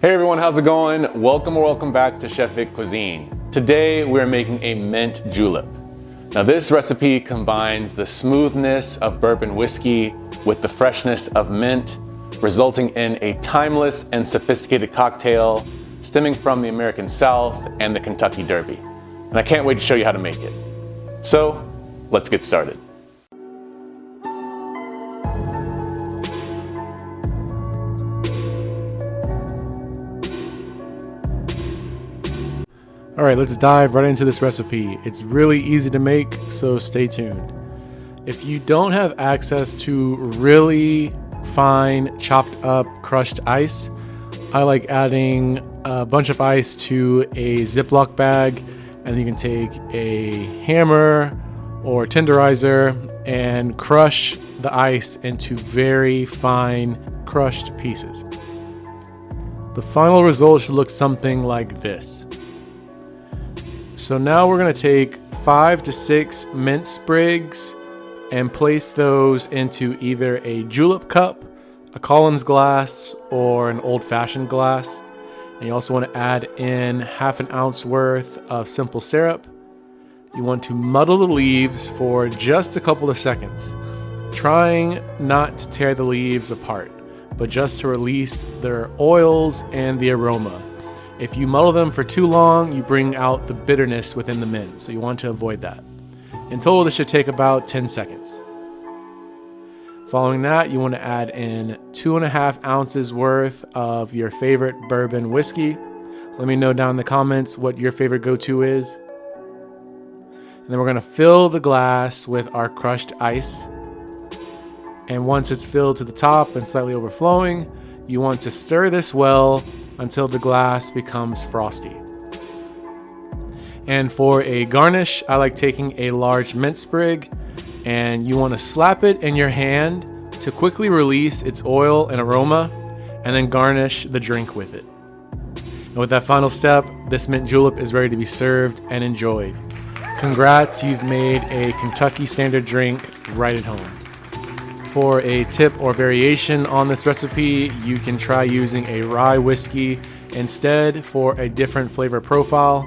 Hey everyone, how's it going? Welcome back to Chef Vic Cuisine. Today we're making a mint julep. Now this recipe combines the smoothness of bourbon whiskey with the freshness of mint, resulting in a timeless and sophisticated cocktail stemming from the American South and the Kentucky Derby. And I can't wait to show you how to make it. So, let's get started. All right, let's dive right into this recipe. It's really easy to make, so stay tuned. If you don't have access to really fine, chopped up, crushed ice, I like adding a bunch of ice to a Ziploc bag, and you can take a hammer or tenderizer and crush the ice into very fine, crushed pieces. The final result should look something like this. So now we're going to take 5 to 6 mint sprigs and place those into either a julep cup, a Collins glass, or an old-fashioned glass. And you also want to add in half an ounce worth of simple syrup. You want to muddle the leaves for just a couple of seconds, trying not to tear the leaves apart, but just to release their oils and the aroma. If you muddle them for too long, you bring out the bitterness within the mint, so you want to avoid that. In total, this should take about 10 seconds. Following that, you want to add in 2.5 ounces worth of your favorite bourbon whiskey. Let me know down in the comments what your favorite go-to is. And then we're going to fill the glass with our crushed ice. And once it's filled to the top and slightly overflowing, you want to stir this well until the glass becomes frosty. And for a garnish, I like taking a large mint sprig, and you want to slap it in your hand to quickly release its oil and aroma, and then garnish the drink with it. And with that final step, this mint julep is ready to be served and enjoyed. Congrats, you've made a Kentucky standard drink right at home. For a tip or variation on this recipe, you can try using a rye whiskey instead for a different flavor profile.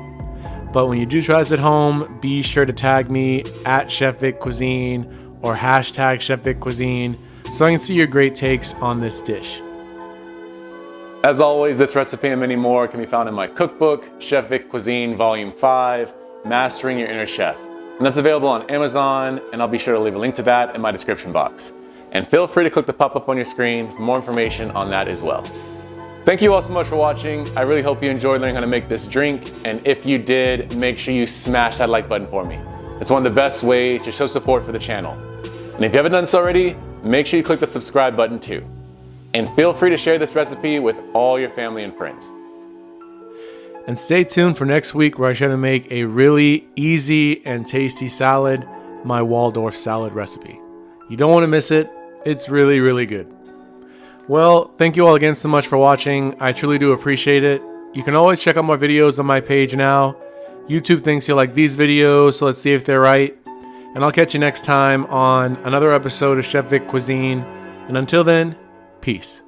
But when you do try this at home, be sure to tag me at Chef Vic Cuisine or hashtag Chef Vic Cuisine so I can see your great takes on this dish. As always, this recipe and many more can be found in my cookbook, Chef Vic Cuisine Volume 5, Mastering Your Inner Chef. And that's available on Amazon, and I'll be sure to leave a link to that in my description box. And feel free to click the pop-up on your screen for more information on that as well. Thank you all so much for watching. I really hope you enjoyed learning how to make this drink. And if you did, make sure you smash that like button for me. It's one of the best ways to show support for the channel. And if you haven't done so already, make sure you click the subscribe button too. And feel free to share this recipe with all your family and friends. And stay tuned for next week, where I try to make a really easy and tasty salad, my Waldorf salad recipe. You don't want to miss it. It's really, really good. Well, thank you all again so much for watching. I truly do appreciate it. You can always check out my videos on my page now. YouTube thinks you'll like these videos, so let's see if they're right. And I'll catch you next time on another episode of Chef Vic Cuisine. And until then, peace.